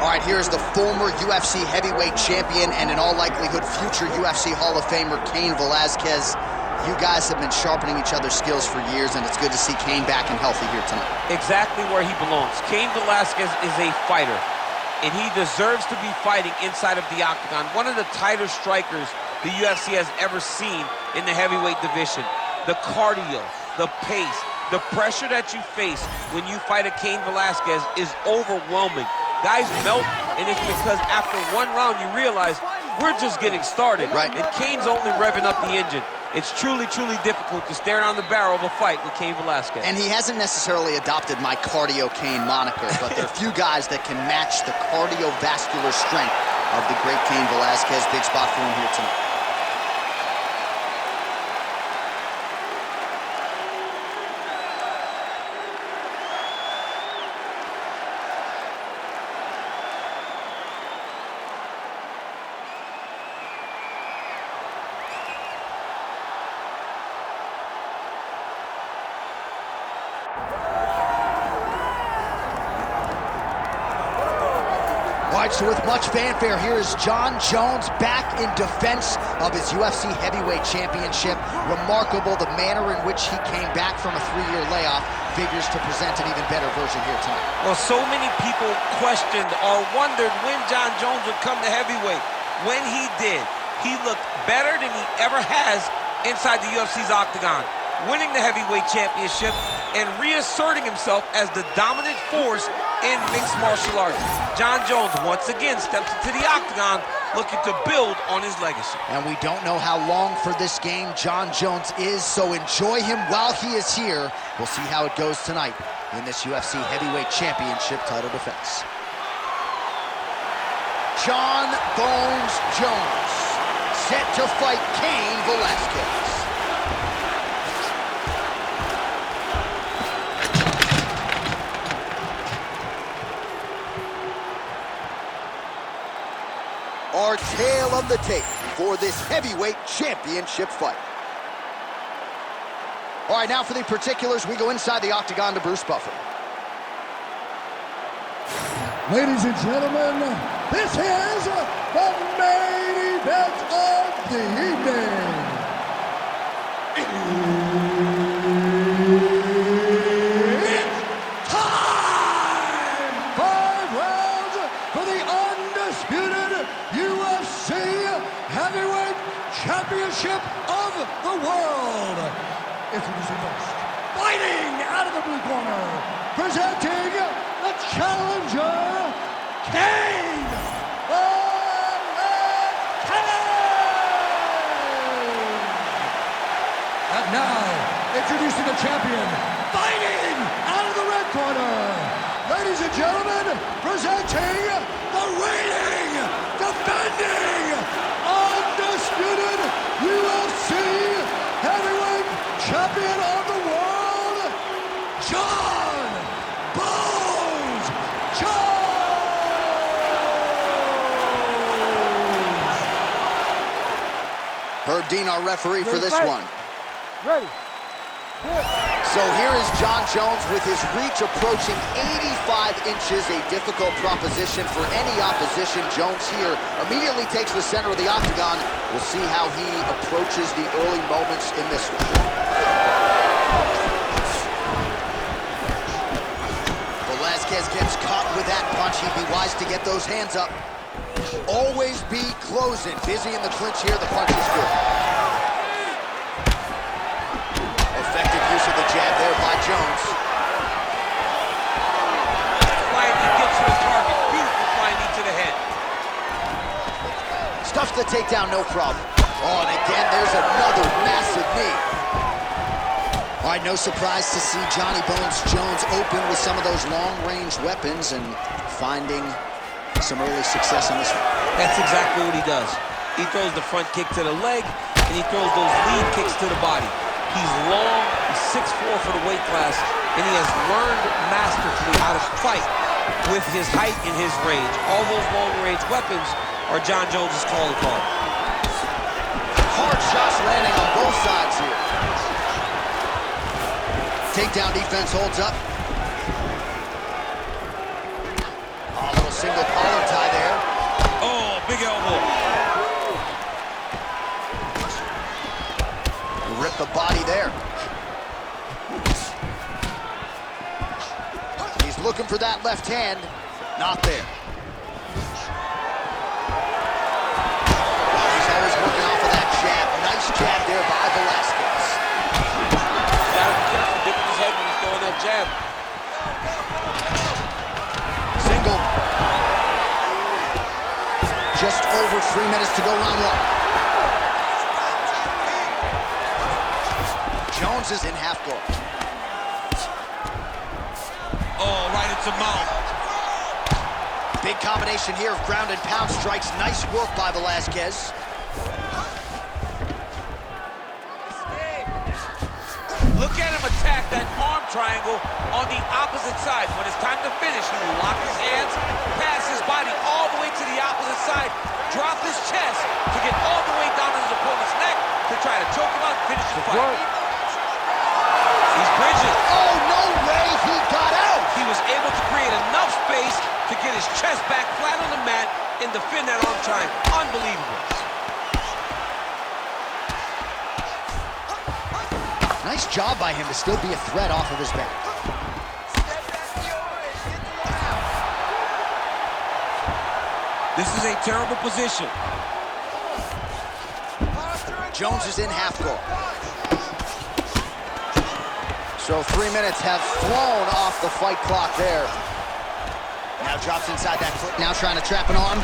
All right, here's the former UFC heavyweight champion and in all likelihood future UFC Hall of Famer, Cain Velasquez. You guys have been sharpening each other's skills for years, and it's good to see Cain back and healthy here tonight. Exactly where he belongs. Cain Velasquez is a fighter, and he deserves to be fighting inside of the octagon. One of the tighter strikers the UFC has ever seen in the heavyweight division. The cardio, the pace, the pressure that you face when you fight a Cain Velasquez is overwhelming. Guys melt, and it's because after one round you realize we're just getting started. Right. And Cain's only revving up the engine. It's truly, truly difficult to stare down the barrel of a fight with Cain Velasquez. And he hasn't necessarily adopted my Cardio Cain moniker, but there are few guys that can match the cardiovascular strength of the great Cain Velasquez. Big spot for him here tonight. All right, so with much fanfare, here is Jon Jones back in defense of his UFC heavyweight championship. Remarkable the manner in which he came back from a 3-year layoff. Figures to present an even better version here tonight. Well, so many people questioned or wondered when Jon Jones would come to heavyweight. When he did, he looked better than he ever has inside the UFC's octagon, winning the heavyweight championship and reasserting himself as the dominant force in mixed martial arts. Jon Jones once again steps into the octagon looking to build on his legacy. And we don't know how long for this game Jon Jones is, so enjoy him while he is here. We'll see how it goes tonight in this UFC heavyweight championship title defense. Jon Bones Jones, set to fight Cain Velasquez. Our tale of the tape for this heavyweight championship fight. All right, now for the particulars, we go inside the octagon to Bruce Buffer. Ladies and gentlemen, this is the main event of the evening. It's time! 5 rounds for the undisputed UFC Heavyweight Championship of the world. Introducing first, fighting out of the blue corner, presenting the challenger, Cain Velasquez. And now, introducing the champion, fighting out of the red corner. Ladies and gentlemen, presenting the reigning, defending, undisputed UFC Heavyweight Champion of the world, Jon Bones Jones. Herb Dean, our referee for this one. Ready. So here is Jon Jones with his reach approaching 85 inches, a difficult proposition for any opposition. Jones here immediately takes the center of the octagon. We'll see how he approaches the early moments in this one. Velasquez gets caught with that punch. He'd be wise to get those hands up. Always be closing. Busy in the clinch here. The punch is good. Effective use of the jab there by Jones. Flying knee gets to the target. Beautiful flying knee to the head. Stuffs the takedown, no problem. Oh, and again, there's another massive knee. All right, no surprise to see Johnny Bones Jones open with some of those long-range weapons and finding some early success in this one. That's exactly what he does. He throws the front kick to the leg, and he throws those lead kicks to the body. He's long, he's 6'4" for the weight class, and he has learned masterfully how to fight with his height and his range. All those long-range weapons are Jon Jones' calling card. Hard shots landing on both sides here. Takedown defense holds up. Oh, a little single collar tie there. Oh, big elbow. Rip the body there. He's looking for that left hand. Not there. He's always working off of that jab. Nice jab there by Velasquez. Gotta be careful dipping his head when he's throwing that jab. Single. Just over 3 minutes to go, round one. Jones is in half guard. Oh, right into mount. Big combination here of ground and pound strikes. Nice work by Velasquez. Look at him attack that arm triangle on the opposite side. When it's time to finish, he will lock his hands, pass his body all the way to the opposite side, drop his chest to get all the way down to his opponent's neck to try to choke him out and finish the fight. He's bridging. Oh, no way he got out. He was able to create enough space to get his chest back flat on the mat and defend that arm triangle. Unbelievable. Nice job by him to still be a threat off of his back. This is a terrible position. Jones is in half guard. So 3 minutes have flown off the fight clock there. Now drops inside that foot. Now trying to trap an arm.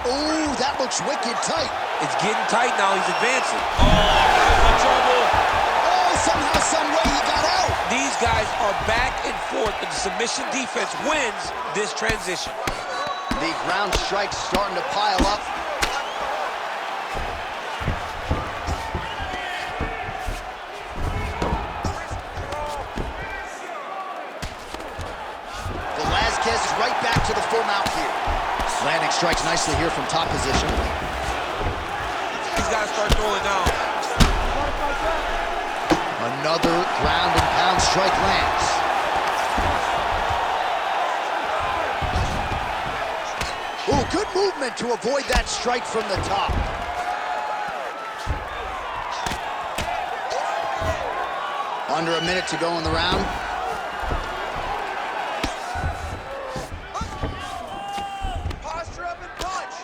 Ooh, that looks wicked tight. It's getting tight now. He's advancing. Oh, in trouble. Oh, somehow, some way he got out. These guys are back and forth, but the submission defense wins this transition. The ground strikes starting to pile up. Velasquez is right back to the full mount here. Landing strikes nicely here from top position. He's got to start throwing now. Another ground and pound strike lands. Ooh, good movement to avoid that strike from the top. Under a minute to go in the round. Posture up and punch.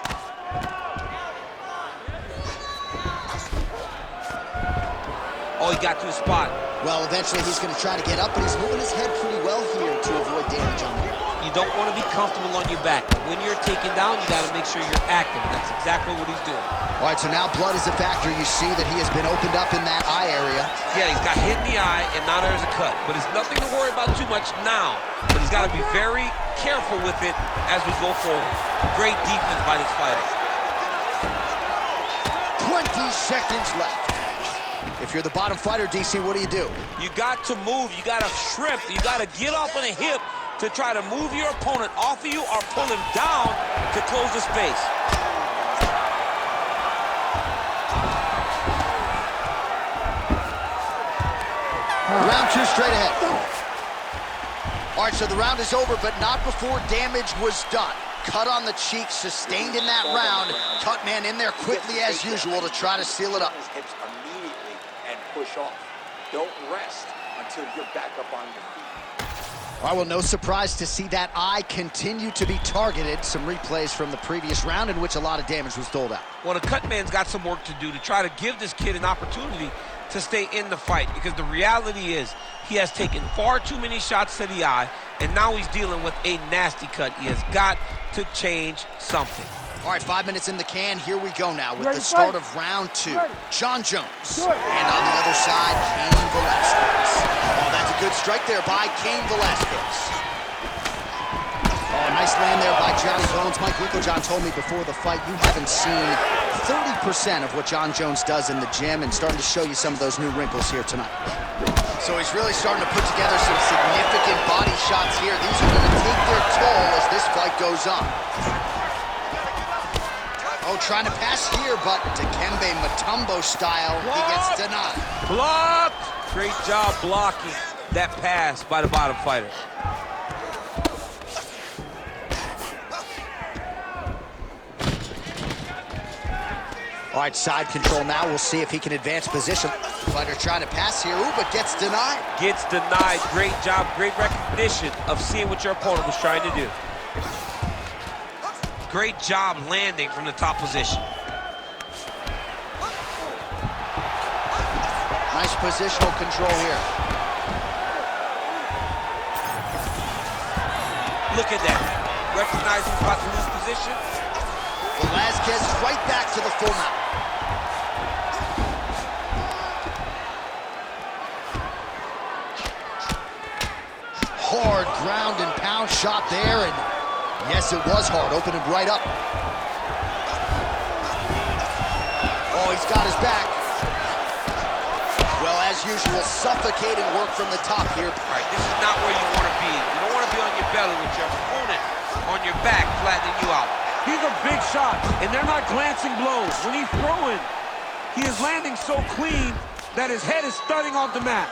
Oh, he got to his spot. Well, eventually he's going to try to get up, but he's moving his head pretty well here to avoid damage on him. You don't want to be comfortable on your back. When you're taken down, you got to make sure you're active. That's exactly what he's doing. All right, so now blood is a factor. You see that he has been opened up in that eye area. Yeah, he's got hit in the eye, and now there's a cut. But it's nothing to worry about too much now. But he's got to be very careful with it as we go forward. Great defense by this fighter. 20 seconds left. If you're the bottom fighter, DC, what do? You got to move. You got to shrimp. You got to get off on a hip to try to move your opponent off of you or pull him down to close the space. Round two straight ahead. All right, so the round is over, but not before damage was done. Cut on the cheek, sustained in that round. Cut man in there quickly as usual to try to seal it up. Hips immediately and push off. Don't rest until you're back up on your feet. All right, well, no surprise to see that eye continue to be targeted. Some replays from the previous round in which a lot of damage was doled out. Well, the cut man's got some work to do to try to give this kid an opportunity to stay in the fight, because the reality is he has taken far too many shots to the eye, and now he's dealing with a nasty cut. He has got to change something. All right, 5 minutes in the can. Here we go now with the start of round two. Jon Jones. And on the other side, Cain Velasquez. Oh, that's a good strike there by Cain Velasquez. Oh, nice land there by Johnny Bones. Mike Winklejohn told me before the fight you haven't seen 30% of what Jon Jones does in the gym, and starting to show you some of those new wrinkles here tonight. So he's really starting to put together some significant body shots here. These are going to take fight goes on. Oh, trying to pass here, but Dikembe Mutombo style, he gets denied. Blocked! Great job blocking that pass by the bottom fighter. All right, side control now. We'll see if he can advance position. Fighter trying to pass here, but gets denied. Gets denied. Great job, great recognition of seeing what your opponent was trying to do. Great job landing from the top position. Nice positional control here. Look at that. Recognizing he's about to lose position. Velasquez is right back to the full mount. Hard ground and pound shot there, and yes, it was hard. Opened him right up. Oh, he's got his back. Well, as usual, suffocating work from the top here. All right, this is not where you want to be. You don't want to be on your belly with your opponent on your back, flattening you out. These are big shots, and they're not glancing blows. When he's throwing, he is landing so clean that his head is thudding off the mat.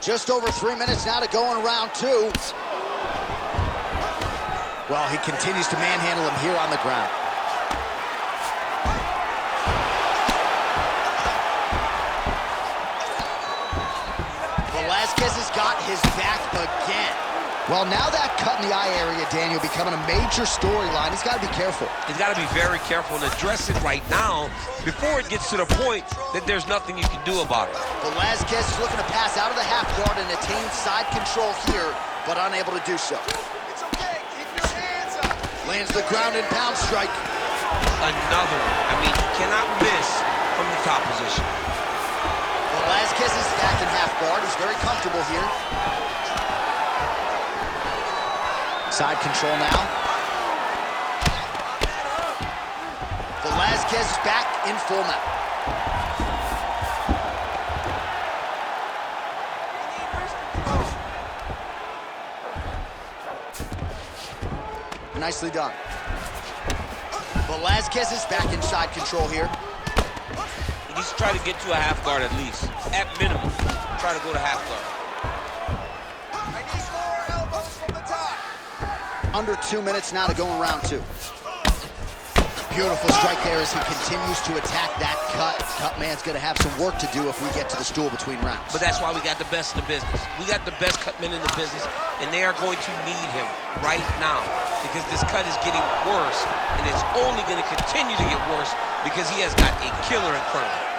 Just over 3 minutes now to go in round two. Well, he continues to manhandle him here on the ground. Velasquez has got his back again. Well, now that cut in the eye area, Daniel, becoming a major storyline. He's got to be careful. He's got to be very careful and address it right now before it gets to the point that there's nothing you can do about it. Velasquez is looking to pass out of the half guard and attain side control here, but unable to do so. It's okay. Keep your hands up. Lands the ground and pound strike. Another one. I mean, you cannot miss from the top position. Velasquez is back in half guard. He's very comfortable here. Side control now. Velasquez is back in full mount. Nicely done. Velasquez is back in side control here. He needs to try to get to a half guard at least. At minimum, try to go to half guard. I need more elbows from the top. Under 2 minutes now to go in round two. Beautiful strike there as he continues to attack that cut. Cutman's going to have some work to do if we get to the stool between rounds. But that's why we got the best in the business. We got the best cutmen in the business, and they are going to need him right now because this cut is getting worse, and it's only going to continue to get worse because he has got a killer in front of him.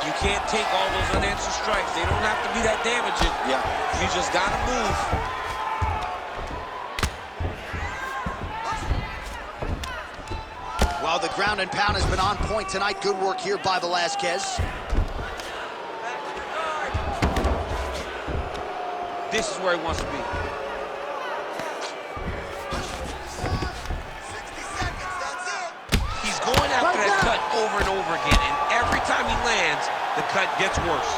You can't take all those unanswered strikes. They don't have to be that damaging. Yeah. You just got to move. Well, the ground and pound has been on point tonight. Good work here by Velasquez. This is where he wants to be. 60 seconds, that's it. He's going after that cut over and over again, and every time he lands, the cut gets worse.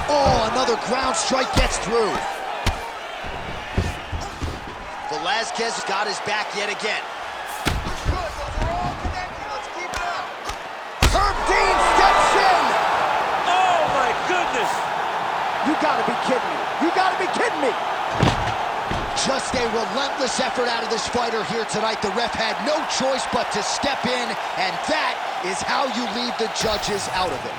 Oh, another ground strike gets through. Velasquez has got his back yet again. Good, those are all connected. Let's keep it up. Herb Dean steps in. Oh, my goodness. You gotta be kidding me. You gotta be kidding me. Just a relentless effort out of this fighter here tonight. The ref had no choice but to step in, and that is how you leave the judges out of it.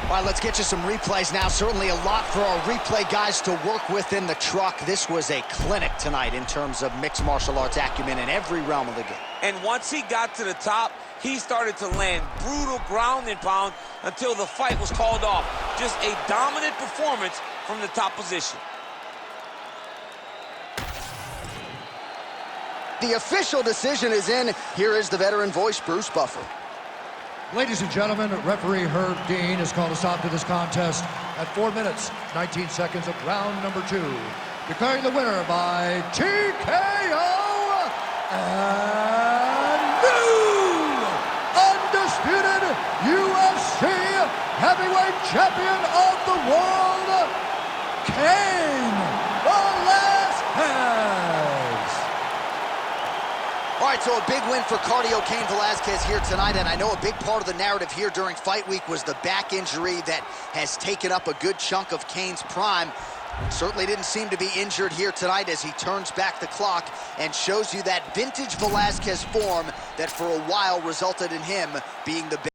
All right, let's get you some replays now. Certainly a lot for our replay guys to work with in the truck. This was a clinic tonight in terms of mixed martial arts acumen in every realm of the game. And once he got to the top, he started to land brutal ground and pound until the fight was called off. Just a dominant performance from the top position. The official decision is in. Here is the veteran voice, Bruce Buffer. Ladies and gentlemen, referee Herb Dean has called a stop to this contest at 4 minutes, 19 seconds of round number 2. Declaring the winner by TKO and new undisputed UFC heavyweight champion of the world, Cain Velasquez. All right, so a big win for cardio Cain Velasquez here tonight, and I know a big part of the narrative here during fight week was the back injury that has taken up a good chunk of Cain's prime. Certainly didn't seem to be injured here tonight as he turns back the clock and shows you that vintage Velasquez form that for a while resulted in him being the